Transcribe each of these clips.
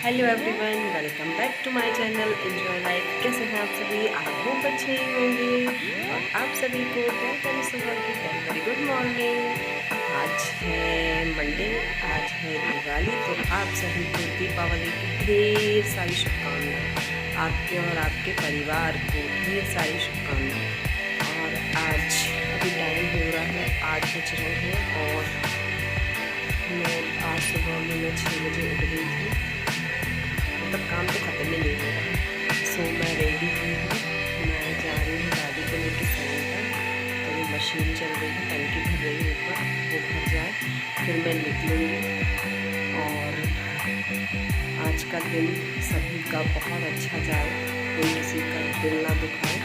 Hello everyone, welcome back to my channel enjoy life. कैसे हैं आप सभी? आई होप अच्छे ही होंगे। और आप सभी को वेरी सुबह की वेरी गुड मॉर्निंग। आज है मंडे, आज है दिवाली, तो आप सभी को दीपावली की ढेर सारी शुभकामनाएं। आपके और आपके परिवार को ढेर सारी शुभकामनाएं। और आज अभी टाइम हो रहा है 8 बज रहे हैं और मैं आज सुबह में 6 बजे उठ गई थी। मतलब काम तो ख़त्म ही नहीं हो रहा। सो मैं रेडी हुई हूँ, मैं जा रही हूँ गाड़ी को लेकर सेंटर। तो ये मशीन चल रही है, टंकी भर रही है ऊपर, वो भर जाए फिर मैं निकलूँगी। और आज का दिन सभी का बहुत अच्छा जाए, कोई किसी का दिल ना दुखाए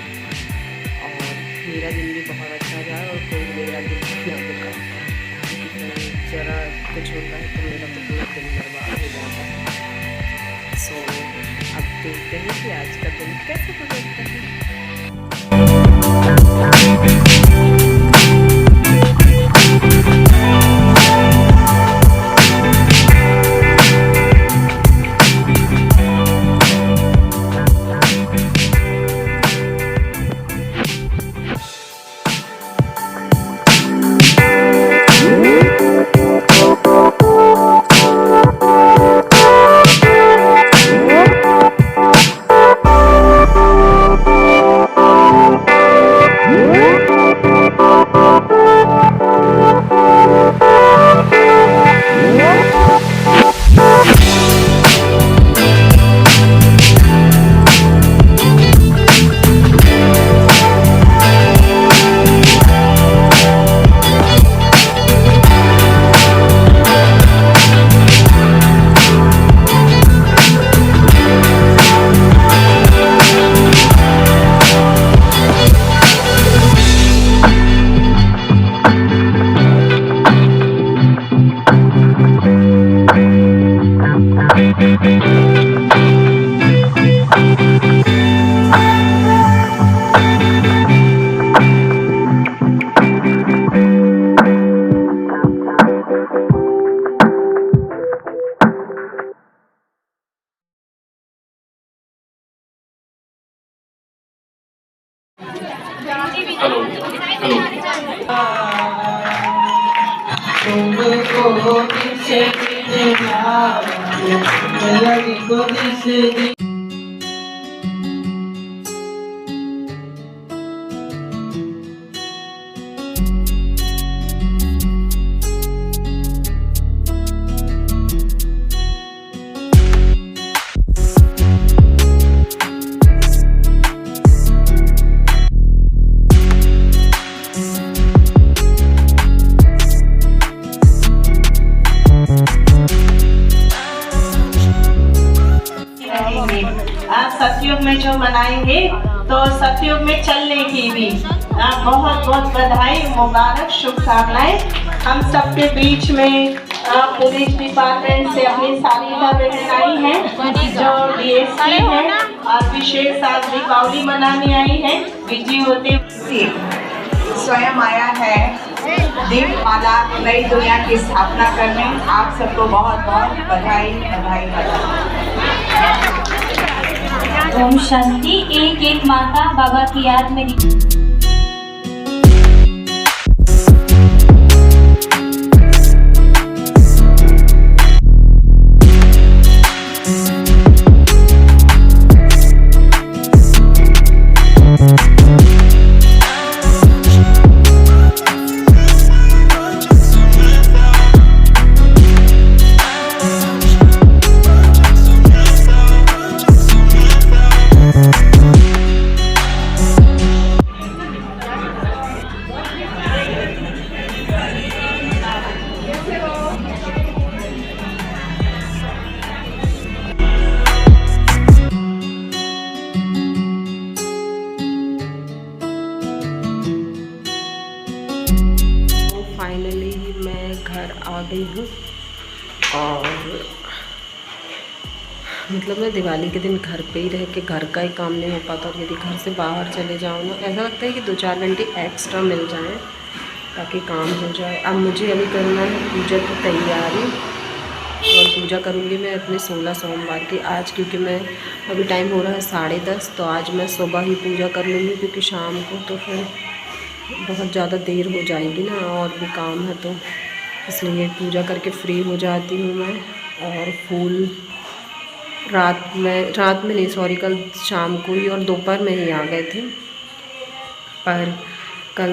और मेरा दिन भी बहुत अच्छा जाए और कोई मेरा दिल ना दुखाए। ज़रा कुछ होता है तो मेरा तो पूरा दिन बर्बाद हो जाता है। सो अब देखते हैं कि आज का दिन कैसे गुजरता है। Hello hello. सतयुग में जो मनाएंगे तो सतयुग में चलने की भी बहुत बहुत बधाई, मुबारक, शुभकामनाएं। हम सबके बीच में पुलिस डिपार्टमेंट से अपनी सारिका बहन आई हैं जो डीएसपी हैं और विशेष आज दीपावली मनाने आई हैं। बिजी होते स्वयं आया है दीपमाला नई दुनिया की स्थापना करने। आप सबको बहुत बहुत बधाई बधाई बधाई। ओम शांति। एक एक माता बाबा की याद में मतलब मैं दिवाली के दिन घर पे ही रह के घर का ही काम नहीं हो पाता, और यदि घर से बाहर चले जाओ ना, ऐसा लगता है कि 2-4 घंटे एक्स्ट्रा मिल जाएं ताकि काम हो जाए। अब मुझे अभी करना है पूजा की तैयारी, और पूजा करूँगी मैं अपने 16 सोमवार की आज, क्योंकि मैं अभी टाइम हो रहा है 10:30, तो आज मैं सुबह ही पूजा कर लूँगी, क्योंकि शाम को तो फिर बहुत ज़्यादा देर हो जाएगी ना, और भी काम है, तो इसलिए पूजा करके फ्री हो जाती हूँ मैं। और फूल रात में नहीं, सॉरी, कल शाम को ही और दोपहर में ही आ गए थे, पर कल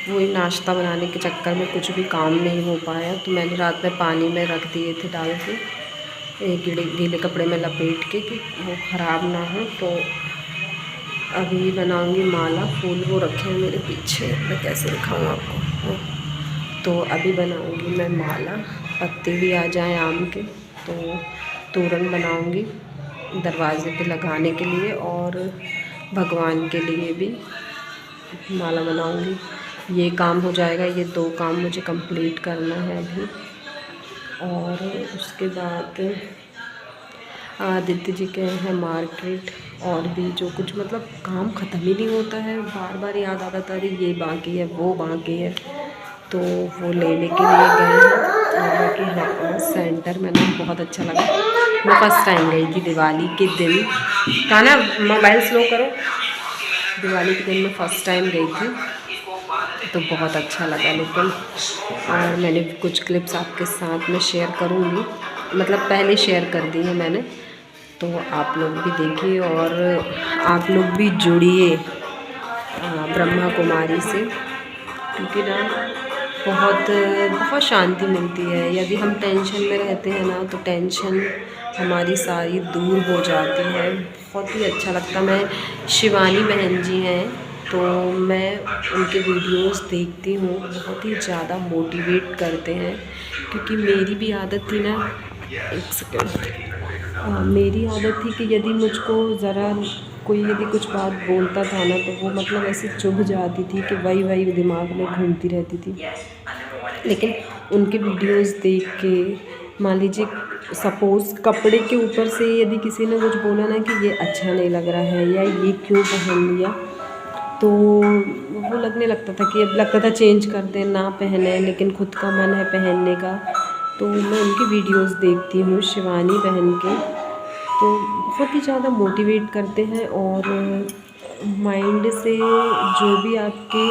वही नाश्ता बनाने के चक्कर में कुछ भी काम नहीं हो पाया, तो मैंने रात में पानी में रख दिए थे डाल के, एक गीले कपड़े में लपेट के कि वो ख़राब ना हो। तो अभी बनाऊंगी माला, फूल वो रखे हैं मेरे पीछे, मैं कैसे दिखाऊँ आपको। तो अभी बनाऊंगी मैं माला, पत्ते भी आ जाएं आम के, तो तोरण बनाऊंगी दरवाजे पे लगाने के लिए, और भगवान के लिए भी माला बनाऊंगी। ये काम हो जाएगा, ये 2 काम मुझे कंप्लीट करना है अभी। और उसके बाद आदित्य जी के हैं मार्केट, और भी जो कुछ, मतलब काम ख़त्म ही नहीं होता है, बार बार याद आता था, अरे ये बाकी है, वो बाकी है, तो वो लेने के लिए गए हैं। और बाकी हाँ, सेंटर में ना बहुत अच्छा लगा, मैं फर्स्ट टाइम गई थी दिवाली के दिन, कहा ना मोबाइल स्लो करो, दिवाली के दिन मैं फ़र्स्ट टाइम गई थी, तो बहुत अच्छा लगा। लेकिन और मैंने कुछ क्लिप्स आपके साथ में शेयर करूँगी, मतलब पहले शेयर कर दी है मैंने, तो आप लोग भी देखिए और आप लोग भी जुड़िए ब्रह्मा कुमारी से, क्योंकि ना बहुत शांति मिलती है। यदि हम टेंशन में रहते हैं ना, तो टेंशन हमारी सारी दूर हो जाती है, बहुत ही अच्छा लगता। मैं शिवानी बहन जी हैं, तो मैं उनके वीडियोस देखती हूँ, बहुत ही ज़्यादा मोटिवेट करते हैं, क्योंकि मेरी भी आदत थी ना, एक सेकंड, मेरी आदत थी कि यदि मुझको ज़रा कोई यदि कुछ बात बोलता था ना, तो वो मतलब ऐसे चुभ जाती थी कि वही दिमाग में घूमती रहती थी। लेकिन उनके वीडियोस देख के, मान लीजिए सपोज़ कपड़े के ऊपर से यदि किसी ने कुछ बोला ना कि ये अच्छा नहीं लग रहा है, या ये क्यों पहन लिया, तो वो लगने लगता था कि अब लगता था चेंज कर दें, ना पहने, लेकिन खुद का मन है पहनने का। तो मैं उनकी वीडियोस देखती हूँ, शिवानी बहन के, तो बहुत ही ज़्यादा मोटिवेट करते हैं, और माइंड से जो भी आपके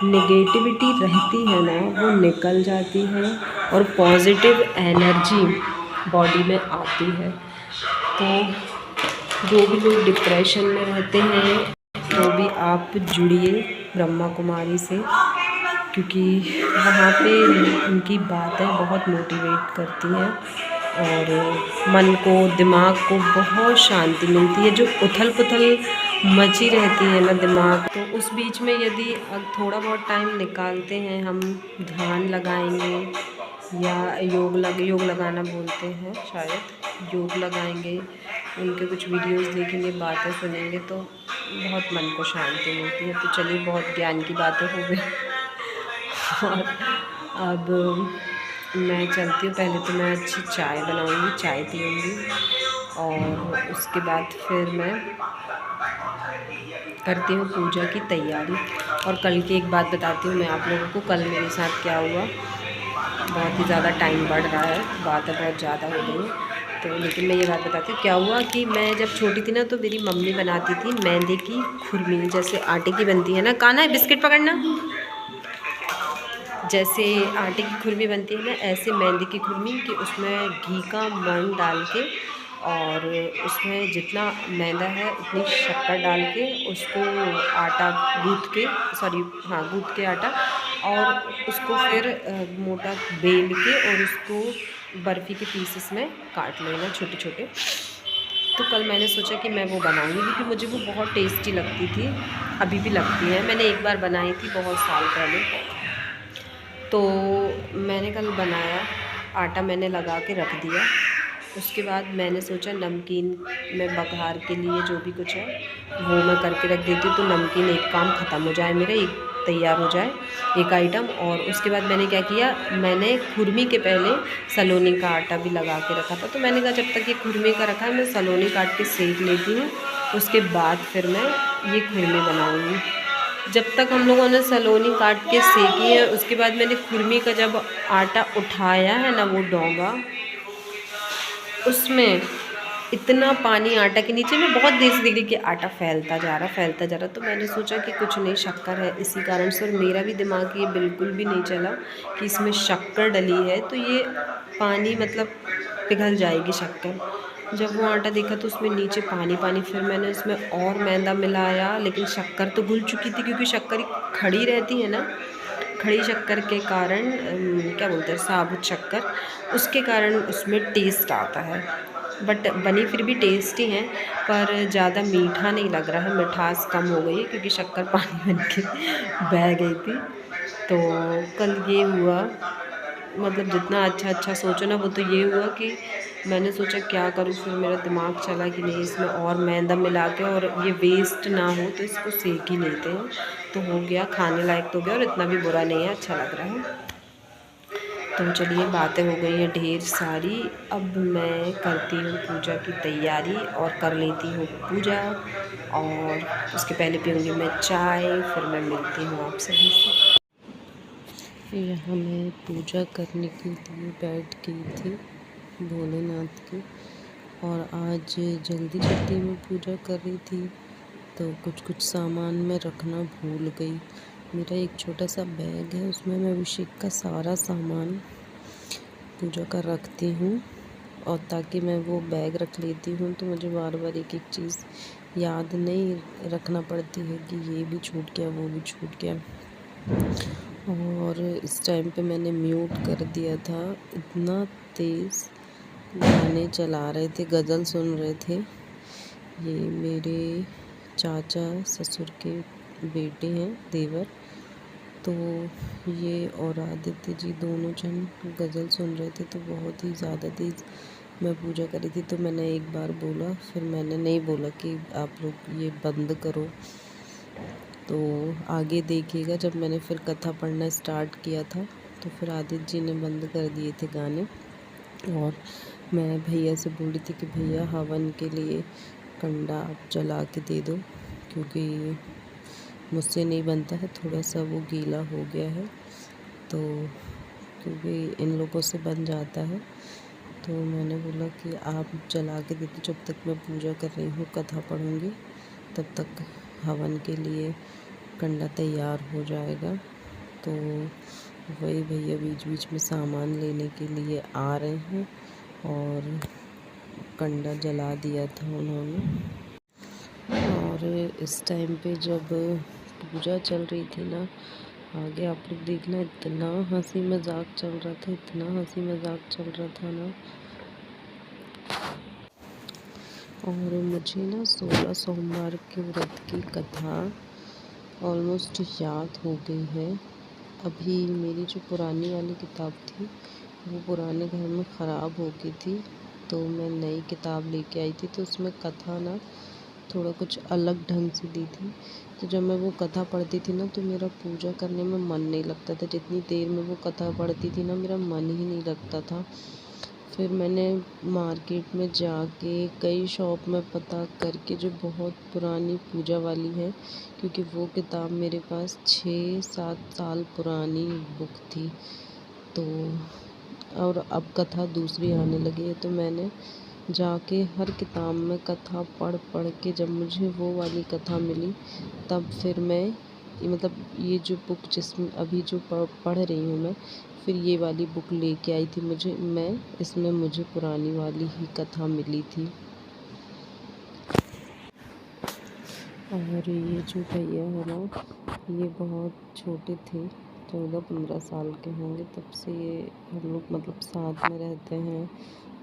नेगेटिविटी रहती है ना, वो निकल जाती है, और पॉजिटिव एनर्जी बॉडी में आती है। तो जो भी लोग डिप्रेशन में रहते हैं, तो भी आप जुड़िए ब्रह्मा कुमारी से, क्योंकि वहाँ पे उनकी बातें बहुत मोटिवेट करती हैं, और मन को, दिमाग को बहुत शांति मिलती है। जो उथल पुथल मची रहती है ना दिमाग, तो उस बीच में यदि थोड़ा बहुत टाइम निकालते हैं, हम ध्यान लगाएंगे, या योग लगाना बोलते हैं शायद, योग लगाएंगे, उनके कुछ वीडियोस देखेंगे, बातें सुनेंगे, तो बहुत मन को शांति मिलती है। तो चलिए, बहुत ज्ञान की बातें हो गई और अब मैं चलती हूँ। पहले तो मैं अच्छी चाय बनाऊँगी, चाय पीऊँगी, और उसके बाद फिर मैं करती हूँ पूजा की तैयारी। और कल की एक बात बताती हूँ मैं आप लोगों को, कल मेरे साथ क्या हुआ। बहुत ही ज़्यादा टाइम बढ़ रहा है, बातें बहुत ज़्यादा हो गई, तो लेकिन मैं ये बात बताती हूँ क्या हुआ। कि मैं जब छोटी थी ना, तो मेरी मम्मी बनाती थी मैदे की खुरमी, जैसे आटे की बनती है ना, काना है बिस्किट पकड़ना, जैसे आटे की खुरमी बनती है ना, ऐसे मैदे की खुरमी, कि उसमें घी का मन डाल के, और उसमें जितना मैदा है उतनी शक्कर डाल के, उसको आटा गूँथ के आटा, और उसको फिर मोटा बेल के, और उसको बर्फ़ी के पीसेस में काट लेना, छोटे छोटे। तो कल मैंने सोचा कि मैं वो बनाऊंगी, क्योंकि मुझे वो बहुत टेस्टी लगती थी, अभी भी लगती है। मैंने एक बार बनाई थी बहुत साल पहले, तो मैंने कल बनाया, आटा मैंने लगा के रख दिया। उसके बाद मैंने सोचा नमकीन में बघार के लिए जो भी कुछ है वो मैं करके रख देती हूँ, तो नमकीन एक काम ख़त्म हो जाए मेरा, एक तैयार हो जाए एक आइटम। और उसके बाद मैंने क्या किया, मैंने खुरमी के पहले सलोनी का आटा भी लगा के रखा था। तो मैंने कहा जब तक ये खुरमी का रखा है मैं सलोनी काट के सेक लेती हूँ, उसके बाद फिर मैं ये खुरमी बनाऊँगी। जब तक हम लोगों ने सलोनी काट के सेकी है, उसके बाद मैंने खुरमी का जब आटा उठाया है ना, वो डोंगा, उसमें इतना पानी आटा के नीचे, मैं बहुत देर से देख रही कि आटा फैलता जा रहा। तो मैंने सोचा कि कुछ नहीं, शक्कर है इसी कारण से। और मेरा भी दिमाग ये बिल्कुल भी नहीं चला कि इसमें शक्कर डली है तो ये पानी मतलब पिघल जाएगी शक्कर। जब वो आटा देखा तो उसमें नीचे पानी। फिर मैंने उसमें और मैदा मिलाया, लेकिन शक्कर तो घुल चुकी थी, क्योंकि शक्कर खड़ी रहती है ना, खड़ी शक्कर के कारण क्या बोलते हैं, साबुत शक्कर, उसके कारण उसमें टेस्ट आता है। बट बनी फिर भी टेस्टी हैं, पर ज़्यादा मीठा नहीं लग रहा है, मिठास कम हो गई है क्योंकि शक्कर पानी बन के बह गई थी। तो कल ये हुआ, मतलब जितना अच्छा सोचो ना, वो तो ये हुआ कि मैंने सोचा क्या करूँ, फिर मेरा दिमाग चला कि नहीं इसमें और मैदा मिला के, और ये वेस्ट ना हो तो इसको सेक ही लेते हैं। तो हो गया, खाने लायक तो हो गया, और इतना भी बुरा नहीं है, अच्छा लग रहा है। तो चलिए, बातें हो गई हैं ढेर सारी, अब मैं करती हूँ पूजा की तैयारी और कर लेती हूँ पूजा। और उसके पहले पीऊँगी मैं चाय, फिर मैं मिलती हूँ आप सभी से। यहाँ मैं पूजा करने के लिए बैठ गई थी भोलेनाथ की, और आज जल्दी मैं पूजा कर रही थी, तो कुछ सामान मैं रखना भूल गई। मेरा एक छोटा सा बैग है, उसमें मैं अभिषेक का सारा सामान पूजा का रखती हूँ, और ताकि मैं वो बैग रख लेती हूँ तो मुझे बार बार एक चीज़ याद नहीं रखना पड़ती है कि ये भी छूट गया, वो भी छूट गया। और इस टाइम पे मैंने म्यूट कर दिया था, इतना तेज़ गाने चला रहे थे, गज़ल सुन रहे थे। ये मेरे चाचा ससुर के बेटे हैं, देवर, तो ये और आदित्य जी दोनों जन गज़ल सुन रहे थे, तो बहुत ही ज़्यादा तेज़ मैं पूजा करी थी। तो मैंने एक बार बोला, फिर मैंने नहीं बोला कि आप लोग ये बंद करो। तो आगे देखिएगा, जब मैंने फिर कथा पढ़ना स्टार्ट किया था तो फिर आदित्य जी ने बंद कर दिए थे गाने, और मैं भैया से बोल रही थी कि भैया हवन के लिए कंडा आप जला के दे दो, क्योंकि मुझसे नहीं बनता है, थोड़ा सा वो गीला हो गया है, तो क्योंकि इन लोगों से बन जाता है। तो मैंने बोला कि आप जला के दे दो, जब तक मैं पूजा कर रही हूँ, कथा पढ़ूँगी, तब तक हवन के लिए कंडा तैयार हो जाएगा। तो वही भैया बीच बीच में सामान लेने के लिए आ रहे हैं, और कंडा जला दिया था उन्होंने। और इस टाइम पे जब पूजा चल रही थी ना, आगे आप लोग देखना, इतना हंसी मजाक चल रहा था, इतना हंसी मजाक चल रहा था ना। और मुझे ना 16 सोमवार के व्रत की कथा ऑलमोस्ट याद हो गई है। अभी मेरी जो पुरानी वाली किताब थी वो पुराने घर में ख़राब हो गई थी, तो मैं नई किताब लेके आई थी, तो उसमें कथा ना थोड़ा कुछ अलग ढंग से दी थी। तो जब मैं वो कथा पढ़ती थी ना, तो मेरा पूजा करने में मन नहीं लगता था। जितनी देर में वो कथा पढ़ती थी ना, मेरा मन ही नहीं लगता था। फिर मैंने मार्केट में जाके कई शॉप में पता करके, जो बहुत पुरानी पूजा वाली है, क्योंकि वो किताब मेरे पास 6-7 साल पुरानी बुक थी, तो और अब कथा दूसरी आने लगी है, तो मैंने जाके हर किताब में कथा पढ़ के जब मुझे वो वाली कथा मिली, तब फिर मैं मतलब ये जो बुक जिसमें अभी जो पढ़ रही हूँ मैं, फिर ये वाली बुक लेके आई थी इसमें मुझे पुरानी वाली ही कथा मिली थी। और ये जो भैया है ना, ये बहुत छोटे थे, 14-15 साल के होंगे, तब से ये हम लोग मतलब साथ में रहते हैं,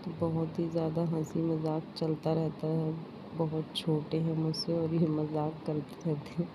तो बहुत ही ज़्यादा हंसी मजाक चलता रहता है। बहुत छोटे हैं मुझसे और ये मजाक करते रहते हैं।